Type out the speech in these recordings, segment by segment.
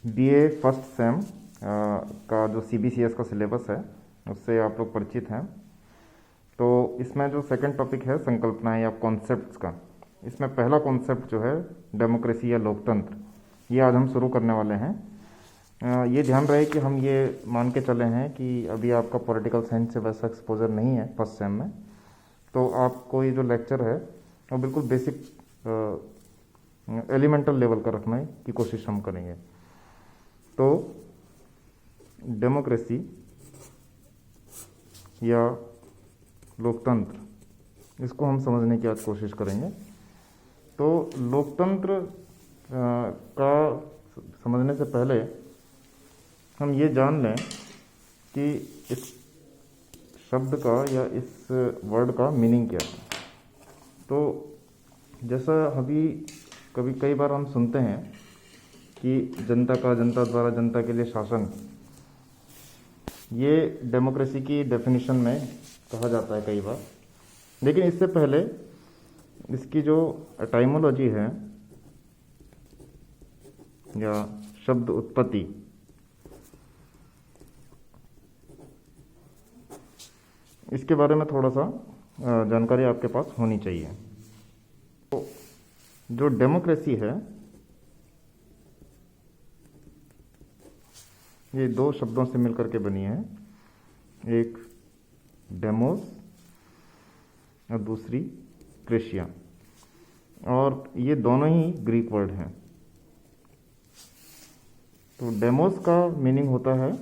BA first sem का जो CBCS का सिलेबस है उससे आप लोग परिचित हैं। तो इसमें जो सेकंड टॉपिक है संकल्पनाएं या कॉन्सेप्ट्स का, इसमें पहला कॉन्सेप्ट जो है डेमोक्रेसी या लोकतंत्र, ये आज हम शुरू करने वाले हैं। ये ध्यान रहे कि हम ये मान के चले हैं कि अभी आपका पॉलिटिकल साइंस से वैसा एक्सपोजर नहीं है फर्स्ट सेम में, तो आपको ये जो लेक्चर है वो बिल्कुल बेसिक एलिमेंटल लेवल का रखने की कोशिश हम करेंगे। तो डेमोक्रेसी या लोकतंत्र, इसको हम समझने की आज कोशिश करेंगे। तो लोकतंत्र का समझने से पहले हम ये जान लें कि इस शब्द का या इस वर्ड का मीनिंग क्या है। तो जैसा अभी कई बार हम सुनते हैं कि जनता का, जनता द्वारा जनता के लिए शासन, ये डेमोक्रेसी की डेफिनेशन में कहा जाता है कई बार। लेकिन इससे पहले इसकी जो एटाइमोलॉजी है या शब्द उत्पत्ति, इसके बारे में थोड़ा सा जानकारी आपके पास होनी चाहिए। तो जो डेमोक्रेसी है ये दो शब्दों से मिलकर के बनी है, एक डेमोस और दूसरी क्रेशिया, और ये दोनों ही ग्रीक वर्ड हैं। तो डेमोस का मीनिंग होता है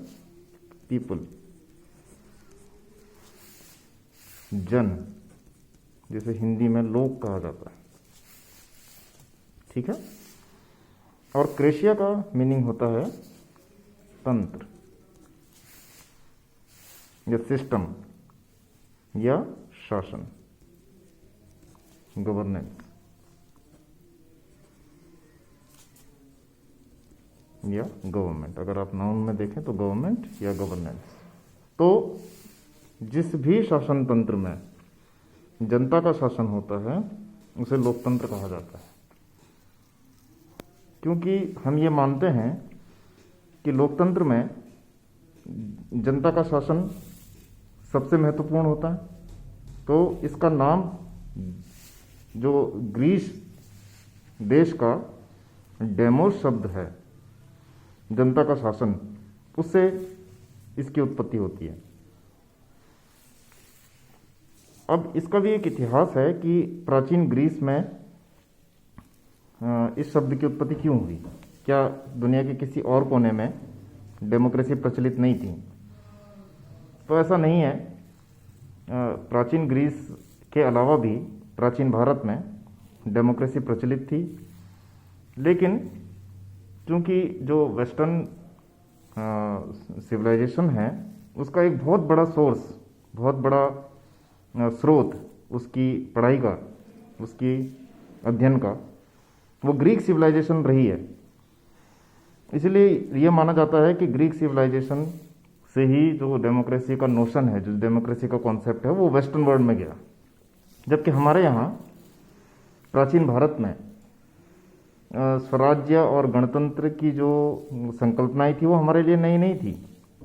पीपल, जन, जिसे हिंदी में लोग कहा जाता है, ठीक है। और क्रेशिया का मीनिंग होता है तंत्र या सिस्टम या शासन, गवर्नेंस या गवर्नमेंट। अगर आप नाउन में देखें तो गवर्नमेंट या गवर्नेंस। तो जिस भी शासन तंत्र में जनता का शासन होता है उसे लोकतंत्र कहा जाता है, क्योंकि हम ये मानते हैं कि लोकतंत्र में जनता का शासन सबसे महत्वपूर्ण होता है। तो इसका नाम जो ग्रीस देश का डेमोस शब्द है, जनता का शासन, उससे इसकी उत्पत्ति होती है। अब इसका भी एक इतिहास है कि प्राचीन ग्रीस में इस शब्द की उत्पत्ति क्यों हुई। क्या दुनिया के किसी और कोने में डेमोक्रेसी प्रचलित नहीं थी? तो ऐसा नहीं है। प्राचीन ग्रीस के अलावा भी प्राचीन भारत में डेमोक्रेसी प्रचलित थी, लेकिन क्योंकि जो वेस्टर्न सिविलाइजेशन है उसका एक बहुत बड़ा सोर्स, बहुत बड़ा स्रोत उसकी पढ़ाई का, उसकी अध्ययन का, वो ग्रीक सिविलाइजेशन रही है। इसलिए ये माना जाता है कि ग्रीक सिविलाइजेशन से ही जो डेमोक्रेसी का नोशन है, जो डेमोक्रेसी का कॉन्सेप्ट है, वो वेस्टर्न वर्ल्ड में गया। जबकि हमारे यहाँ प्राचीन भारत में स्वराज्य और गणतंत्र की जो संकल्पनाएं थी वो हमारे लिए नई नहीं थी।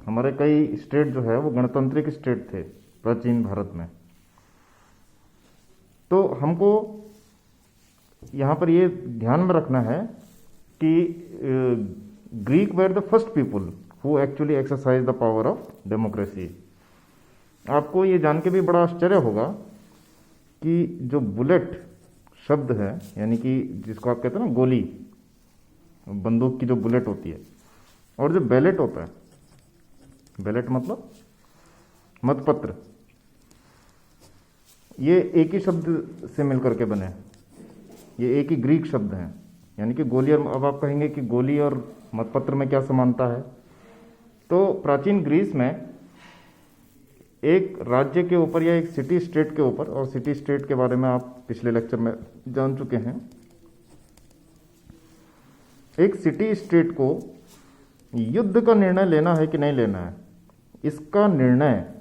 हमारे कई स्टेट जो है वो गणतांत्रिक स्टेट थे प्राचीन भारत में। तो हमको यहाँ पर ये ध्यान में रखना है कि Greek were the first people who actually exercise the power of democracy. आपको ये जान के भी बड़ा आश्चर्य होगा कि जो बुलेट शब्द है, यानी कि जिसको आप कहते हैं ना गोली, बंदूक की जो बुलेट होती है, और जो बैलेट होता है, बैलेट मतलब मतपत्र, ये एक ही शब्द से मिलकर के बने, ये एक ही ग्रीक शब्द हैं। यानी कि गोली, और अब आप कहेंगे कि गोली और मतपत्र में क्या समानता है। तो प्राचीन ग्रीस में एक राज्य के ऊपर या एक सिटी स्टेट के ऊपर, और सिटी स्टेट के बारे में आप पिछले लेक्चर में जान चुके हैं, एक सिटी स्टेट को युद्ध का निर्णय लेना है कि नहीं लेना है, इसका निर्णय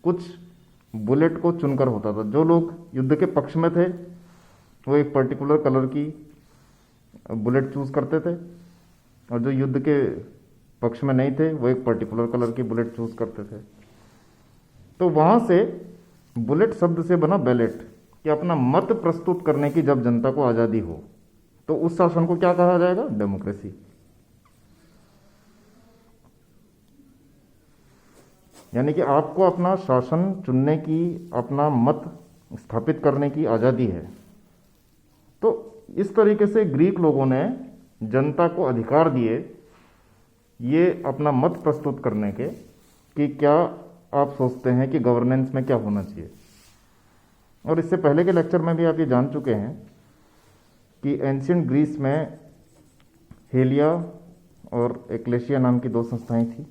कुछ बुलेट को चुनकर होता था। जो लोग युद्ध के पक्ष में थे वो एक पर्टिकुलर कलर की बुलेट चूज करते थे, और जो युद्ध के पक्ष में नहीं थे वो एक पर्टिकुलर कलर की बुलेट चूज करते थे। तो वहां से बुलेट शब्द से बना बैलेट, कि अपना मत प्रस्तुत करने की जब जनता को आजादी हो तो उस शासन को क्या कहा जाएगा? डेमोक्रेसी। यानी कि आपको अपना शासन चुनने की, अपना मत स्थापित करने की आजादी है। तो इस तरीके से ग्रीक लोगों ने जनता को अधिकार दिए ये अपना मत प्रस्तुत करने के, कि क्या आप सोचते हैं कि गवर्नेंस में क्या होना चाहिए। और इससे पहले के लेक्चर में भी आप ये जान चुके हैं कि एंशियंट ग्रीस में हेलिया और एक्लेशिया नाम की दो संस्थाएं थी,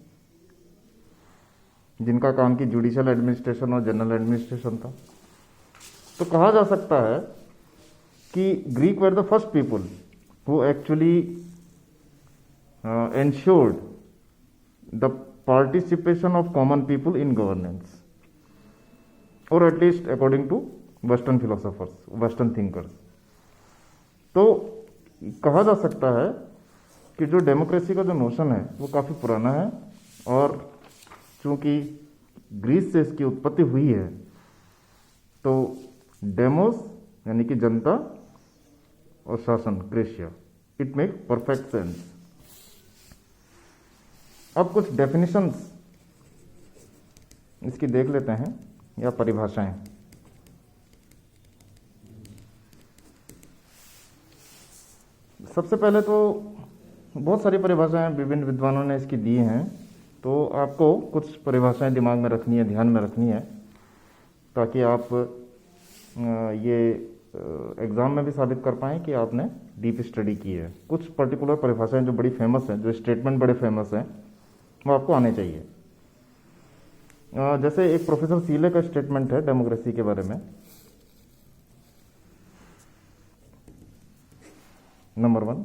जिनका काम की जुडिशियल एडमिनिस्ट्रेशन और जनरल एडमिनिस्ट्रेशन था। तो कहा जा सकता है कि Greek were the first people who actually ensured the participation of common people in governance, or at least according to Western philosophers, Western thinkers. तो कहा जा सकता है कि जो डेमोक्रेसी का जो नोशन है वो काफ़ी पुराना है, और चूंकि ग्रीस से इसकी उत्पत्ति हुई है तो डेमोस यानी कि जनता और शासन क्रेशिया, इट मेक परफेक्ट सेंस। अब कुछ डेफिनेशंस इसकी देख लेते हैं, या परिभाषाएं। सबसे पहले तो बहुत सारी परिभाषाएं विभिन्न विद्वानों ने इसकी दी हैं, तो आपको कुछ परिभाषाएं दिमाग में रखनी है, ध्यान में रखनी है, ताकि आप ये एग्ज़ाम में भी साबित कर पाएँ कि आपने डीप स्टडी की है। कुछ पर्टिकुलर परिभाषाएं जो बड़ी फेमस हैं, जो स्टेटमेंट बड़े फेमस हैं, वो आपको आने चाहिए। जैसे एक प्रोफेसर सीले का स्टेटमेंट है डेमोक्रेसी के बारे में। नंबर 1,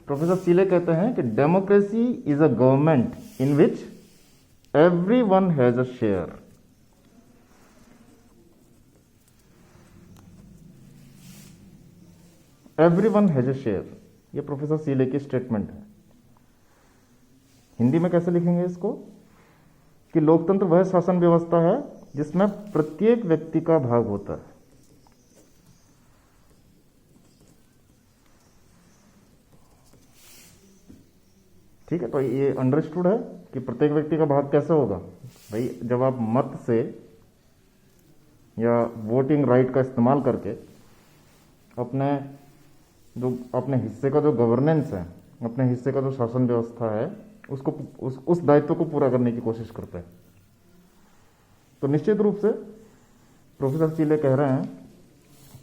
प्रोफेसर सीले कहते हैं कि democracy is a government in which everyone has a share. Everyone has a share, ये प्रोफेसर सीले की स्टेटमेंट है। हिंदी में कैसे लिखेंगे इसको? कि लोकतंत्र वह शासन व्यवस्था है जिसमें प्रत्येक व्यक्ति का भाग होता है। ठीक है, तो ये अंडरस्टूड है कि प्रत्येक व्यक्ति का भाग कैसे होगा। भाई जब आप मत से या वोटिंग राइट का इस्तेमाल करके अपने हिस्से का जो गवर्नेंस है, अपने हिस्से का जो शासन व्यवस्था है, उसको उस दायित्व को पूरा करने की कोशिश करते हैं। तो निश्चित रूप से प्रोफेसर सीले कह रहे हैं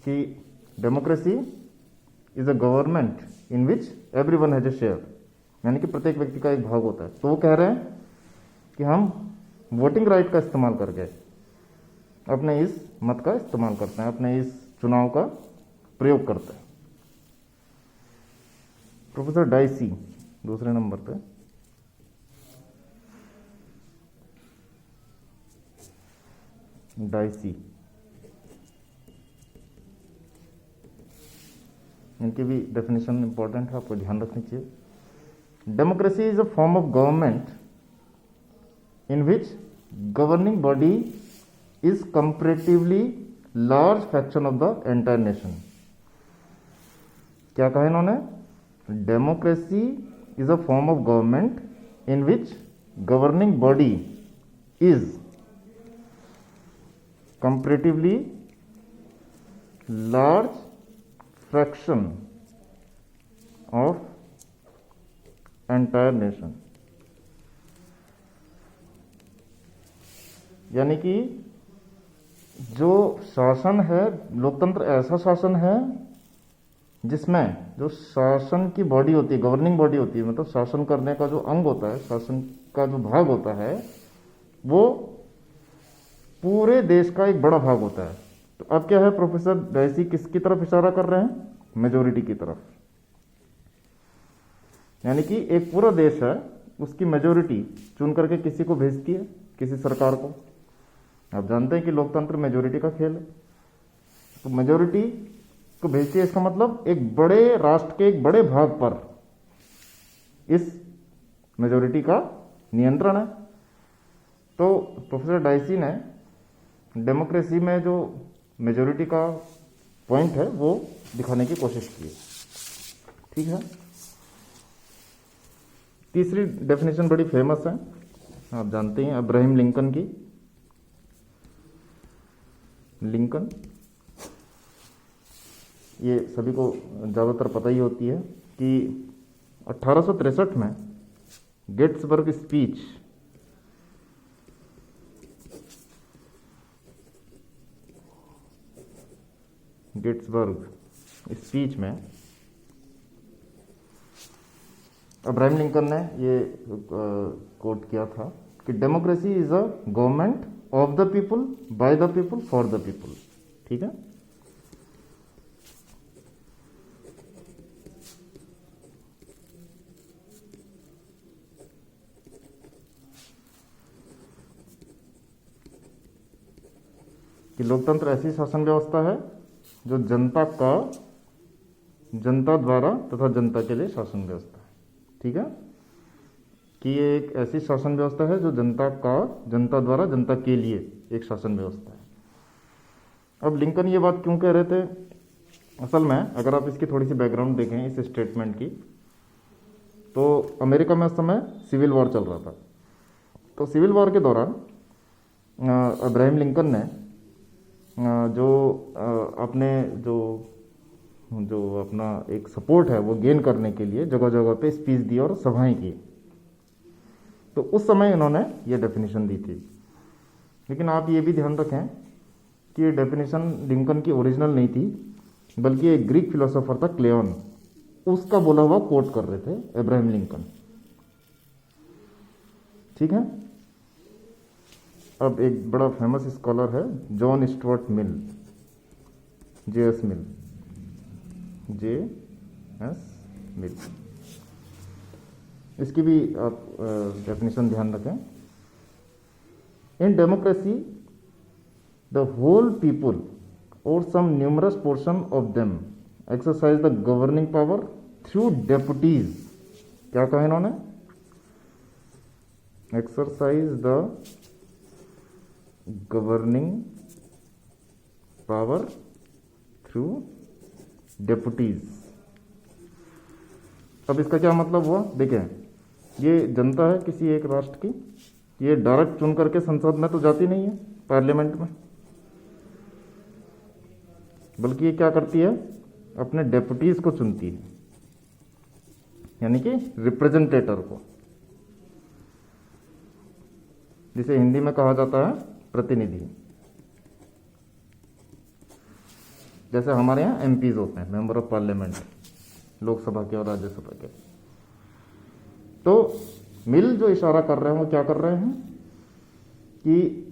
कि democracy is a government in which everyone has a share, यानी कि प्रत्येक व्यक्ति का एक भाग होता है। तो वो कह रहे हैं कि हम वोटिंग राइट का इस्तेमाल करके अपने इस मत का इस्तेमाल करते हैं, अपने इस चुनाव का प्रयोग करते हैं। प्रोफेसर डाइसी दूसरे नंबर पे, डाइसी, इनकी भी डेफिनेशन इंपॉर्टेंट है, आपको ध्यान रखनी चाहिए। Democracy is a form of government in which governing body is comparatively large fraction of the entire nation. क्या कहा इन्होंने? Democracy is a form of government in which governing body is comparatively large fraction of entire nation। यानी कि जो शासन है, लोकतंत्र ऐसा शासन है जिसमें जो शासन की बॉडी होती है, गवर्निंग बॉडी होती है, मतलब शासन करने का जो अंग होता है, शासन का जो भाग होता है, वो पूरे देश का एक बड़ा भाग होता है। तो अब क्या है, प्रोफेसर डाइसी किसकी तरफ इशारा कर रहे हैं? मेजोरिटी की तरफ। यानी कि एक पूरा देश है, उसकी मेजोरिटी चुन करके किसी को भेजती है, किसी सरकार को। आप जानते हैं कि लोकतंत्र मेजोरिटी का खेल है। तो मेजोरिटी को भेजती है, इसका मतलब एक बड़े राष्ट्र के एक बड़े भाग पर इस मेजोरिटी का नियंत्रण है। तो प्रोफेसर डाइसी ने डेमोक्रेसी में जो मेजोरिटी का पॉइंट है वो दिखाने की कोशिश की। ठीक है। तीसरी डेफिनेशन बड़ी फेमस है, आप जानते हैं, अब्राहम लिंकन की। लिंकन, ये सभी को ज़्यादातर पता ही होती है कि 1863 में गेट्सबर्ग स्पीच में अब्राहम लिंकन ने ये कोट किया था कि democracy is a government of the people, by the people, for the people. ठीक है। कि लोकतंत्र ऐसी शासन व्यवस्था है जो जनता द्वारा तथा जनता के लिए शासन व्यवस्था है। ठीक है। कि ये एक ऐसी शासन व्यवस्था है जो जनता द्वारा जनता के लिए एक शासन व्यवस्था है। अब लिंकन ये बात क्यों कह रहे थे? असल में अगर आप इसकी थोड़ी सी बैकग्राउंड देखें इस स्टेटमेंट की, तो अमेरिका में उस समय सिविल वॉर चल रहा था। तो सिविल वॉर के दौरान अब्राहम लिंकन ने अपने जो अपना एक सपोर्ट है वो गेन करने के लिए जगह जगह पे स्पीच दी और सभाएं की। तो उस समय इन्होंने ये डेफिनेशन दी थी। लेकिन आप ये भी ध्यान रखें कि ये डेफिनेशन लिंकन की ओरिजिनल नहीं थी, बल्कि एक ग्रीक फिलोसोफर था क्लेओन, उसका बोला हुआ कोट कर रहे थे अब्राहम लिंकन। ठीक है। अब एक बड़ा फेमस स्कॉलर है John Stuart Mill, J.S. Mill. इसकी भी आप डेफिनेशन ध्यान रखें। In democracy the whole people or some numerous portion of them exercise the governing power through deputies. क्या कहा इन्होंने? Exercise the governing power through deputies. अब इसका क्या मतलब हुआ? देखें, ये जनता है किसी एक राष्ट्र की, ये डायरेक्ट चुन करके संसद में तो जाती नहीं है, पार्लियामेंट में, बल्कि ये क्या करती है? अपने डेपुटीज को चुनती है, यानी कि रिप्रेजेंटेटर को, जिसे हिंदी में कहा जाता है प्रतिनिधि। जैसे हमारे यहाँ एमपीज होते हैं, मेंबर ऑफ पार्लियामेंट, लोकसभा के और राज्यसभा के। तो मिल जो इशारा कर रहे हैं वो क्या कर रहे हैं कि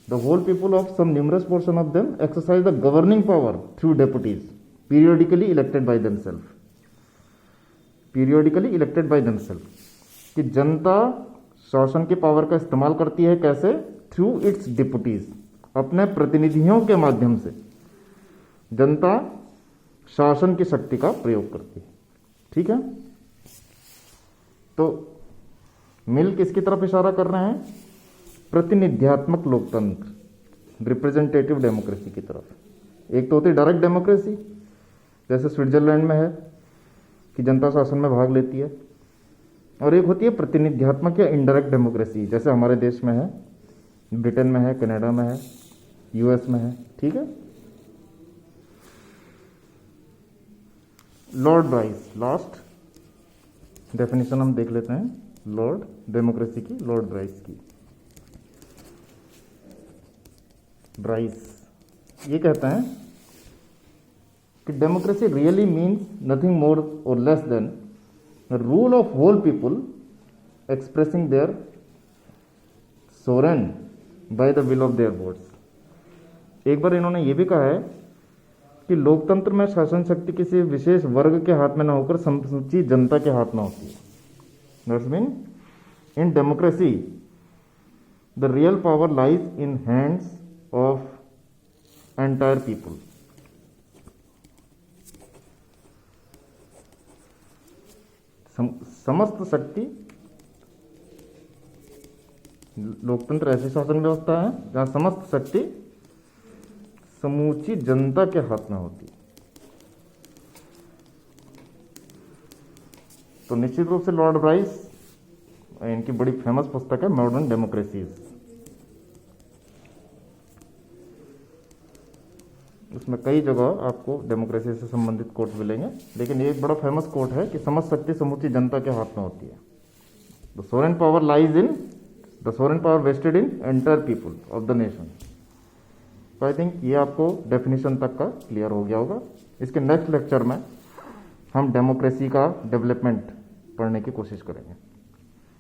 the whole people of some numerous portion of them exercise the governing power through deputies periodically elected by themselves. Periodically elected by themselves, कि जनता शासन की पावर का इस्तेमाल करती है कैसे? थ्रू इट्स डिप्यूटीज, अपने प्रतिनिधियों के माध्यम से जनता शासन की शक्ति का प्रयोग करती है। ठीक है। तो मिल किसकी तरफ इशारा कर रहे हैं? प्रतिनिध्यात्मक लोकतंत्र, रिप्रेजेंटेटिव डेमोक्रेसी की तरफ। एक तो होती है डायरेक्ट डेमोक्रेसी, जैसे स्विट्जरलैंड में है कि जनता शासन में भाग लेती है, और एक होती है प्रतिनिध्यात्मक या इनडायरेक्ट डेमोक्रेसी, जैसे हमारे देश में है, ब्रिटेन में है, कनाडा में है, यूएस में है। ठीक है। लॉर्ड ब्राइस, लास्ट डेफिनेशन हम देख लेते हैं लॉर्ड डेमोक्रेसी की, लॉर्ड ब्राइस की। ब्राइस ये कहते हैं कि democracy really means nothing more or less than rule of whole people expressing their sovereign by the will of their votes. एक बार इन्होंने ये भी कहा है कि लोकतंत्र में शासन शक्ति किसी विशेष वर्ग के हाथ में न होकर समूची जनता के हाथ में होती है। That's mean in democracy the real power lies in hands of entire people. समस्त शक्ति, लोकतंत्र ऐसी शासन व्यवस्था है जहां समस्त शक्ति समूची जनता के हाथ में होती है। तो निश्चित रूप से लॉर्ड ब्राइस, इनकी बड़ी फेमस पुस्तक है मॉडर्न डेमोक्रेसीज। उसमें कई जगह आपको डेमोक्रेसी से संबंधित कोट मिलेंगे, लेकिन ये एक बड़ा फेमस कोट है कि समस्त शक्ति समूची जनता के हाथ में होती है। The sovereign power lies in the sovereign power vested in entire people of the nation. तो आई थिंक ये आपको डेफिनेशन तक का क्लियर हो गया होगा। इसके नेक्स्ट लेक्चर में हम डेमोक्रेसी का डेवलपमेंट पढ़ने की कोशिश करेंगे।